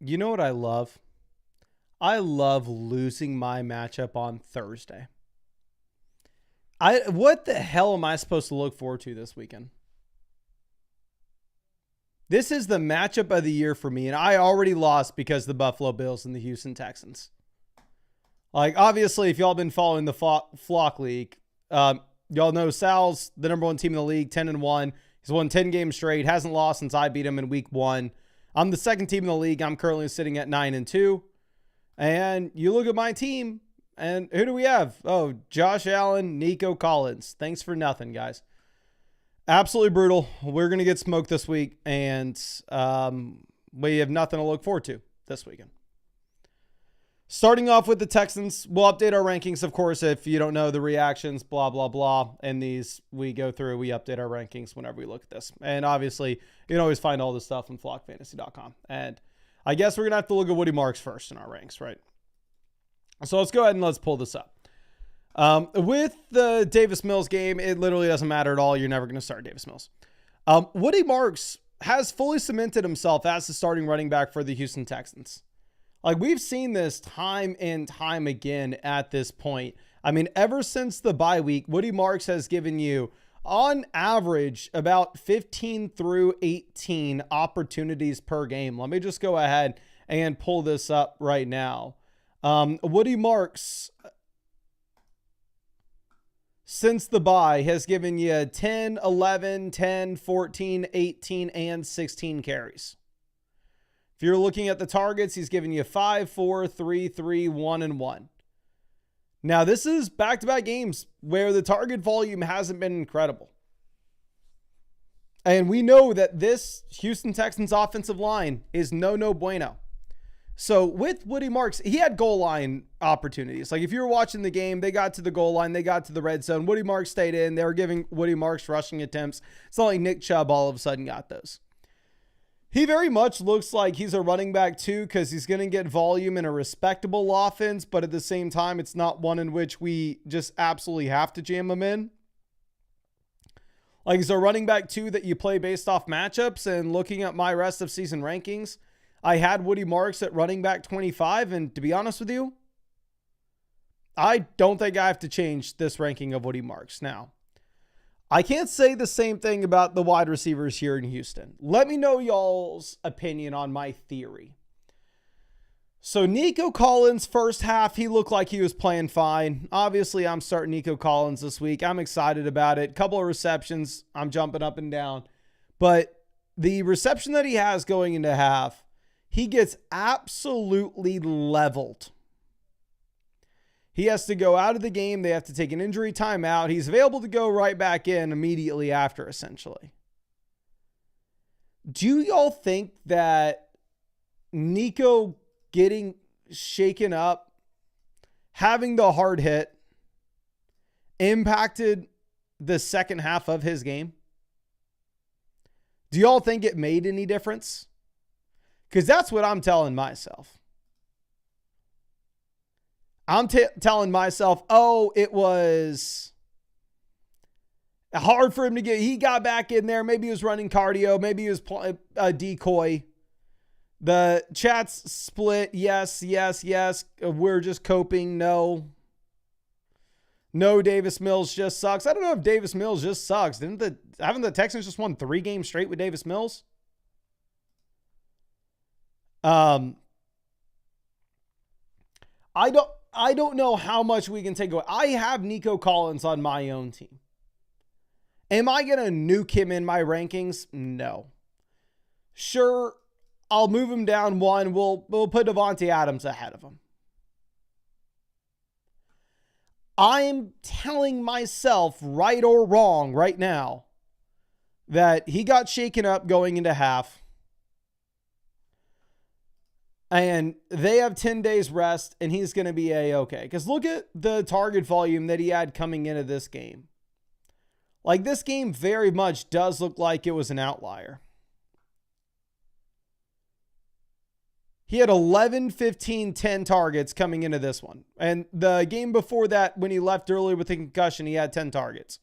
You know what I love? I love losing my matchup on Thursday. What the hell am I supposed to look forward to this weekend? This is the matchup of the year for me, and I already lost because the Buffalo Bills and the Houston Texans. Like, obviously, if y'all been following the Flock League, y'all know Sal's the number one team in the league, 10-1. He's won 10 games straight, hasn't lost since I beat him in week 1. I'm the second team in the league. I'm currently sitting at 9-2. And you look at my team, and who do we have? Oh, Josh Allen, Nico Collins. Thanks for nothing, guys. Absolutely brutal. We're going to get smoked this week, and we have nothing to look forward to this weekend. Starting off with the Texans, we'll update our rankings, of course, if you don't know the reactions, blah, blah, blah. And these we go through, we update our rankings whenever we look at this. And obviously, you can always find all this stuff on flockfantasy.com. And I guess we're going to have to look at Woody Marks first in our ranks, right? So let's go ahead and let's pull this up. With the Davis Mills game, it literally doesn't matter at all. You're never going to start Davis Mills. Woody Marks has fully cemented himself as the starting running back for the Houston Texans. Like, we've seen this time and time again at this point. I mean, ever since the bye week, Woody Marks has given you, on average, about 15 through 18 opportunities per game. Let me just go ahead and pull this up right now. Woody Marks, since the bye, has given you 10, 11, 10, 14, 18, and 16 carries. If you're looking at the targets, he's giving you 5, 4, 3, 3, 1, and 1. Now, this is back-to-back games where the target volume hasn't been incredible. And we know that this Houston Texans offensive line is no bueno. So with Woody Marks, he had goal line opportunities. Like, if you were watching the game, they got to the goal line, they got to the red zone. Woody Marks stayed in. They were giving Woody Marks rushing attempts. It's not like Nick Chubb all of a sudden got those. He very much looks like he's a running back too, because he's going to get volume in a respectable offense, but at the same time, it's not one in which we just absolutely have to jam him in. Like, he's a running back too that you play based off matchups, and looking at my rest of season rankings, I had Woody Marks at running back 25, and to be honest with you, I don't think I have to change this ranking of Woody Marks. Now, I can't say the same thing about the wide receivers here in Houston. Let me know y'all's opinion on my theory. So Nico Collins, first half, he looked like he was playing fine. Obviously, I'm starting Nico Collins this week. I'm excited about it. Couple of receptions, I'm jumping up and down. But the reception that he has going into half, he gets absolutely leveled. He has to go out of the game. They have to take an injury timeout. He's available to go right back in immediately after, essentially. Do y'all think that Nico getting shaken up, having the hard hit, impacted the second half of his game? Do y'all think it made any difference? Because that's what I'm telling myself. I'm telling myself, oh, it was hard for him to get. He got back in there. Maybe he was running cardio. Maybe he was a decoy. The chat's split. Yes, yes, yes. We're just coping. No, Davis Mills just sucks. I don't know if Davis Mills just sucks. Haven't the Texans just won 3 games straight with Davis Mills? I don't know how much we can take away. I have Nico Collins on my own team. Am I going to nuke him in my rankings? No. Sure, I'll move him down 1. We'll put Devontae Adams ahead of him. I'm telling myself, right or wrong right now, that he got shaken up going into half. And they have 10 days rest, and he's going to be A-okay. Because look at the target volume that he had coming into this game. Like, this game very much does look like it was an outlier. He had 11, 15, 10 targets coming into this one. And the game before that, when he left early with a concussion, he had 10 targets.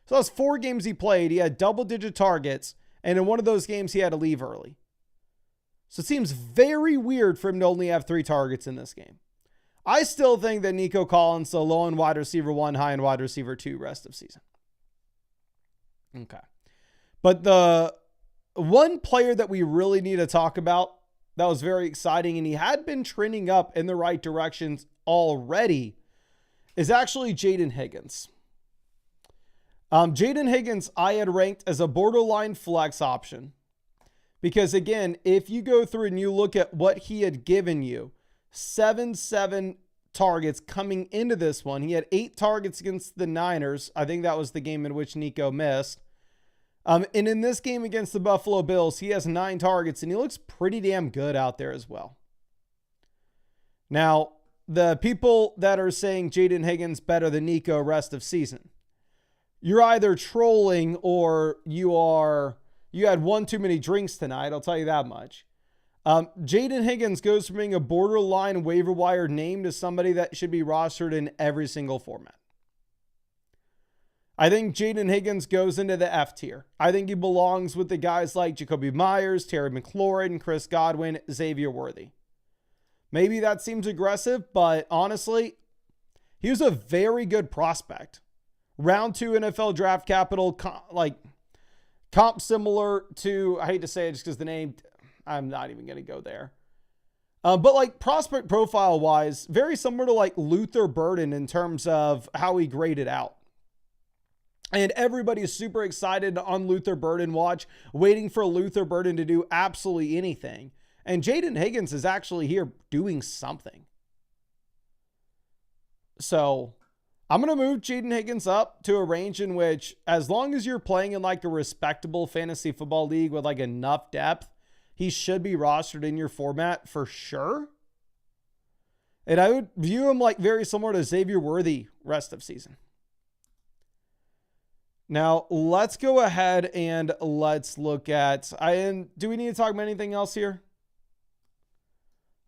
So that's 4 games he played. He had double-digit targets. And in one of those games, he had to leave early. So it seems very weird for him to only have 3 targets in this game. I still think that Nico Collins, the low end wide receiver 1, high end wide receiver 2 rest of season. Okay. But the one player that we really need to talk about that was very exciting, and he had been trending up in the right directions already, is actually Jaden Higgins. Jaden Higgins, I had ranked as a borderline flex option. Because again, if you go through and you look at what he had given you, 7 targets coming into this one. He had 8 targets against the Niners. I think that was the game in which Nico missed. And in this game against the Buffalo Bills, he has 9 targets, and he looks pretty damn good out there as well. Now, the people that are saying Jaden Higgins better than Nico rest of season, you're either trolling or you had one too many drinks tonight. I'll tell you that much. Jaden Higgins goes from being a borderline waiver wire name to somebody that should be rostered in every single format. I think Jaden Higgins goes into the F tier. I think he belongs with the guys like Jacoby Myers, Terry McLaurin, Chris Godwin, Xavier Worthy. Maybe that seems aggressive, but honestly, he was a very good prospect. Round 2 NFL draft capital, comp similar to, I hate to say it just because the name, I'm not even going to go there. But like prospect profile wise, very similar to like Luther Burden in terms of how he graded out. And everybody's super excited on Luther Burden watch, waiting for Luther Burden to do absolutely anything. And Jaden Higgins is actually here doing something. So I'm going to move Jaden Higgins up to a range in which, as long as you're playing in like a respectable fantasy football league with like enough depth, he should be rostered in your format for sure. And I would view him like very similar to Xavier Worthy rest of season. Now, let's go ahead and let's look at, do we need to talk about anything else here?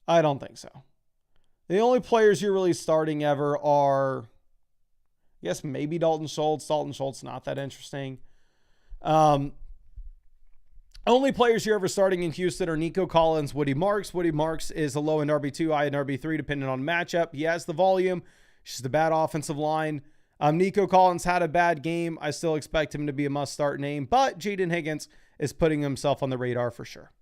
I don't think so. The only players you're really starting ever are, I guess maybe Dalton Schultz. Dalton Schultz, not that interesting. Only players you're ever starting in Houston are Nico Collins, Woody Marks. Woody Marks is a low-end RB2, high-end RB3, depending on matchup. He has the volume. It's just a bad offensive line. Nico Collins had a bad game. I still expect him to be a must-start name, but Jaden Higgins is putting himself on the radar for sure.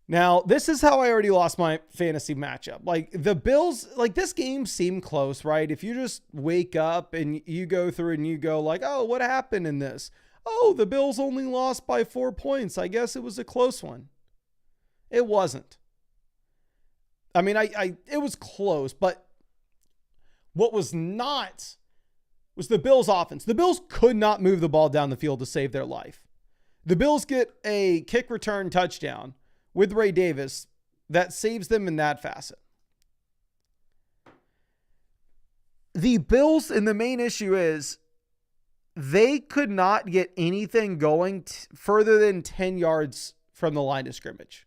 Now, this is how I already lost my fantasy matchup. Like, the Bills, like, this game seemed close, right? If you just wake up and you go through and you go like, oh, what happened in this? Oh, the Bills only lost by 4 points. I guess it was a close one. It wasn't. I mean, it was close, but what was not was the Bills' offense. The Bills could not move the ball down the field to save their life. The Bills get a kick return touchdown with Ray Davis that saves them in that facet. The Bills, and the main issue is they could not get anything going further than 10 yards from the line of scrimmage.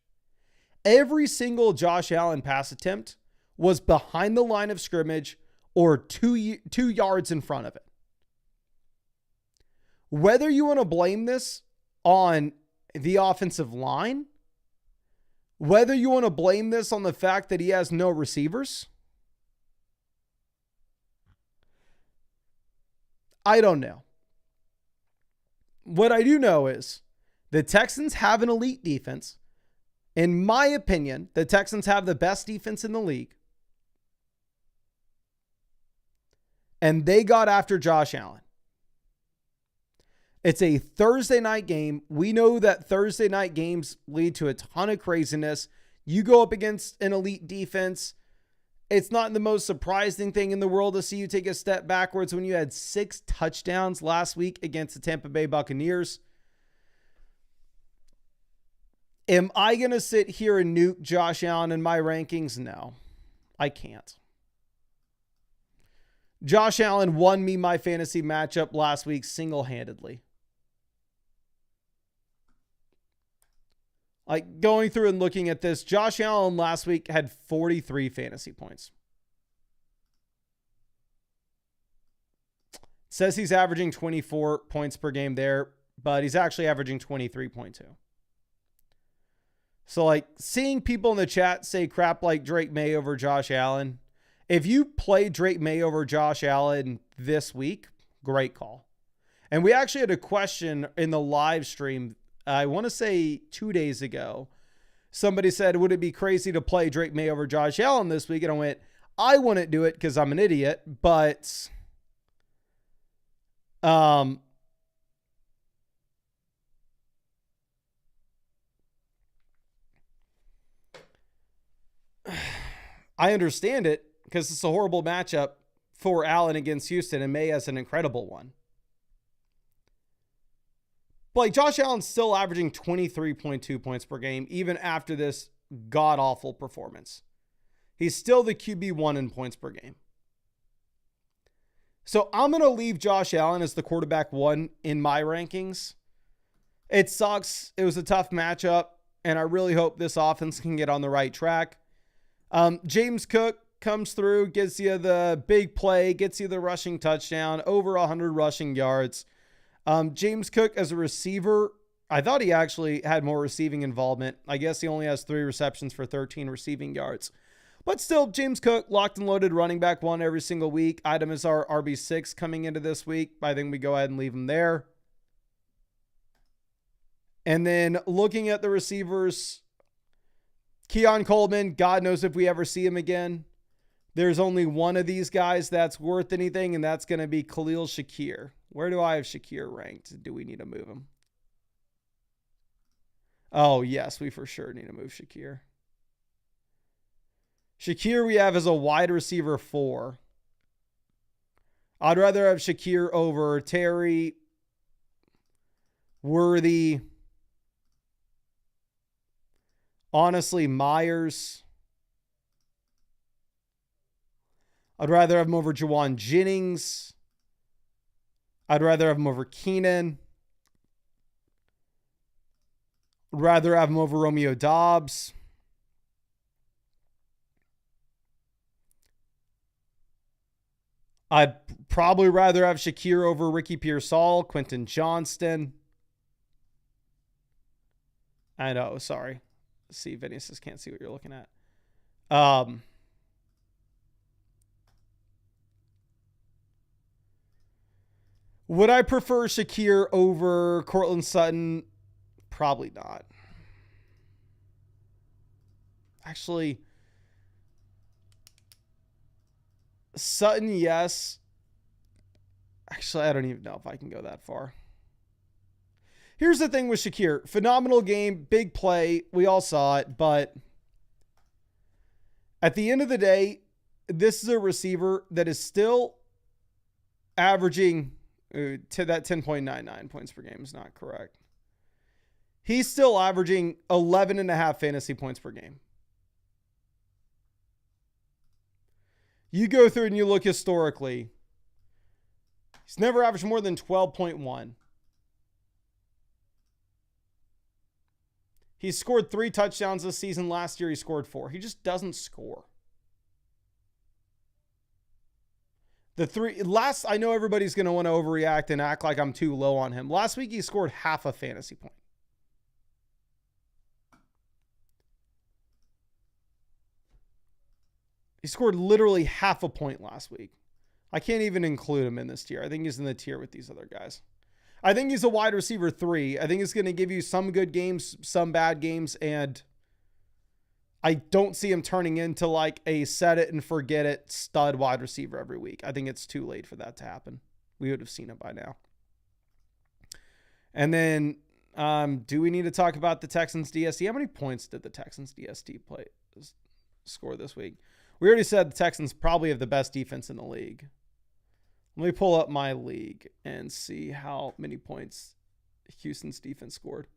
Every single Josh Allen pass attempt was behind the line of scrimmage or 2 yards in front of it. Whether you want to blame this on the offensive line, whether you want to blame this on the fact that he has no receivers, I don't know. What I do know is the Texans have an elite defense. In my opinion, the Texans have the best defense in the league. And they got after Josh Allen. It's a Thursday night game. We know that Thursday night games lead to a ton of craziness. You go up against an elite defense. It's not the most surprising thing in the world to see you take a step backwards when you had 6 touchdowns last week against the Tampa Bay Buccaneers. Am I going to sit here and nuke Josh Allen in my rankings? No, I can't. Josh Allen won me my fantasy matchup last week single-handedly. Like, going through and looking at this, Josh Allen last week had 43 fantasy points. It says he's averaging 24 points per game there, but he's actually averaging 23.2. So, like, seeing people in the chat say crap like Drake May over Josh Allen. If you play Drake May over Josh Allen this week, great call. And we actually had a question in the live stream, I want to say 2 days ago. Somebody said, would it be crazy to play Drake May over Josh Allen this week? And I went, I wouldn't do it because I'm an idiot, but I understand it because it's a horrible matchup for Allen against Houston, and May has an incredible one. But like, Josh Allen's still averaging 23.2 points per game, even after this god-awful performance. He's still the QB1 in points per game. So I'm going to leave Josh Allen as the quarterback 1 in my rankings. It sucks. It was a tough matchup, and I really hope this offense can get on the right track. James Cook comes through, gets you the big play, gets you the rushing touchdown, over 100 rushing yards. James Cook as a receiver, I thought he actually had more receiving involvement. I guess he only has 3 receptions for 13 receiving yards. But still, James Cook, locked and loaded running back 1 every single week. Item is our RB6 coming into this week. I think we go ahead and leave him there. And then looking at the receivers, Keon Coleman, God knows if we ever see him again. There's only one of these guys that's worth anything, and that's going to be Khalil Shakir. Where do I have Shakir ranked? Do we need to move him? Oh, yes, we for sure need to move Shakir. Shakir we have as a wide receiver 4. I'd rather have Shakir over Terry, Worthy, honestly, Myers. I'd rather have him over Jawan Jennings. I'd rather have him over Keenan. I'd rather have him over Romeo Dobbs. I'd probably rather have Shakir over Ricky Pearsall, Quentin Johnston. I know, sorry. See, Vinicius can't see what you're looking at. Would I prefer Shakir over Cortland Sutton? Probably not. Actually, Sutton, yes. Actually, I don't even know if I can go that far. Here's the thing with Shakir. Phenomenal game, big play. We all saw it, but at the end of the day, this is a receiver that is still averaging to that 10.99 points per game is not correct. He's still averaging 11.5 fantasy points per game. You go through and you look historically, he's never averaged more than 12.1. He's scored 3 touchdowns this season. Last year, he scored 4. He just doesn't score. I know everybody's going to want to overreact and act like I'm too low on him. Last week, he scored half a fantasy point. He scored literally half a point last week. I can't even include him in this tier. I think he's in the tier with these other guys. I think he's a wide receiver 3. I think he's going to give you some good games, some bad games, and I don't see him turning into like a set it and forget it stud wide receiver every week. I think it's too late for that to happen. We would have seen it by now. And then, do we need to talk about the Texans DST? How many points did the Texans DST score this week? We already said the Texans probably have the best defense in the league. Let me pull up my league and see how many points Houston's defense scored.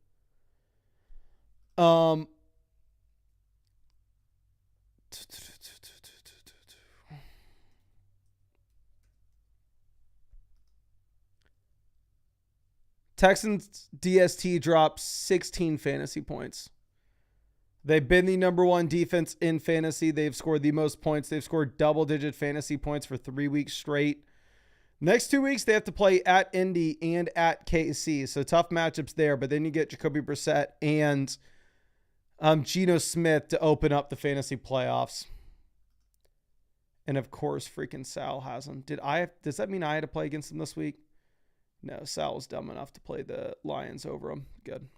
Texans DST dropped 16 fantasy points. They've been the number 1 defense in fantasy. They've scored the most points. They've scored double-digit fantasy points for 3 weeks straight. Next 2 weeks, they have to play at Indy and at KC. So tough matchups there. But then you get Jacoby Brissett and Geno Smith to open up the fantasy playoffs. And of course, freaking Sal has him. Does that mean I had to play against him this week? No, Sal was dumb enough to play the Lions over him. Good.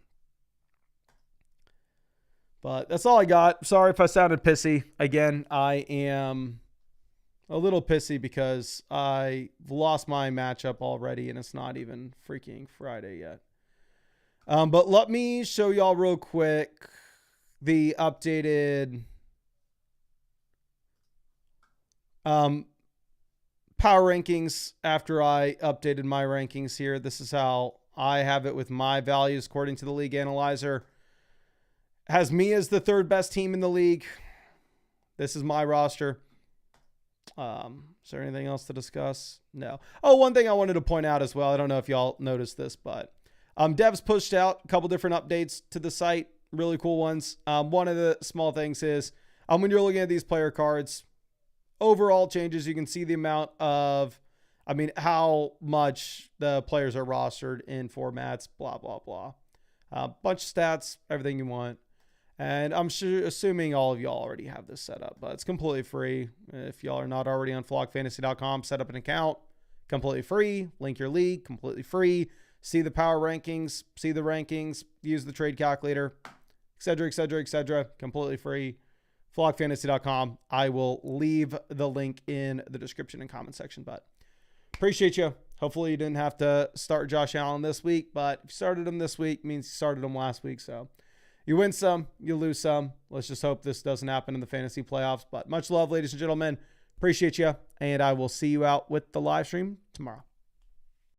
But that's all I got. Sorry if I sounded pissy. Again, I am a little pissy because I've lost my matchup already and it's not even freaking Friday yet. But let me show y'all real quick the updated power rankings after I updated my rankings here. This is how I have it with my values according to the league analyzer. Has me as the third best team in the league. This is my roster. Is there anything else to discuss? No. Oh, one thing I wanted to point out as well. I don't know if y'all noticed this, but Dev's pushed out a couple different updates to the site. Really cool ones. One of the small things is when you're looking at these player cards, overall changes, you can see the amount of, how much the players are rostered in formats, blah, blah, blah. Bunch of stats, everything you want. And I'm assuming all of y'all already have this set up, but it's completely free. If y'all are not already on flockfantasy.com, set up an account, completely free. Link your league, completely free. See the power rankings, see the rankings, use the trade calculator, etc., completely free. Flockfantasy.com. I will leave the link in the description and comment section, but appreciate you. Hopefully you didn't have to start Josh Allen this week, but if you started him this week, means you started him last week. So you win some, you lose some. Let's just hope this doesn't happen in the fantasy playoffs. But much love, ladies and gentlemen. Appreciate you. And I will see you out with the live stream tomorrow.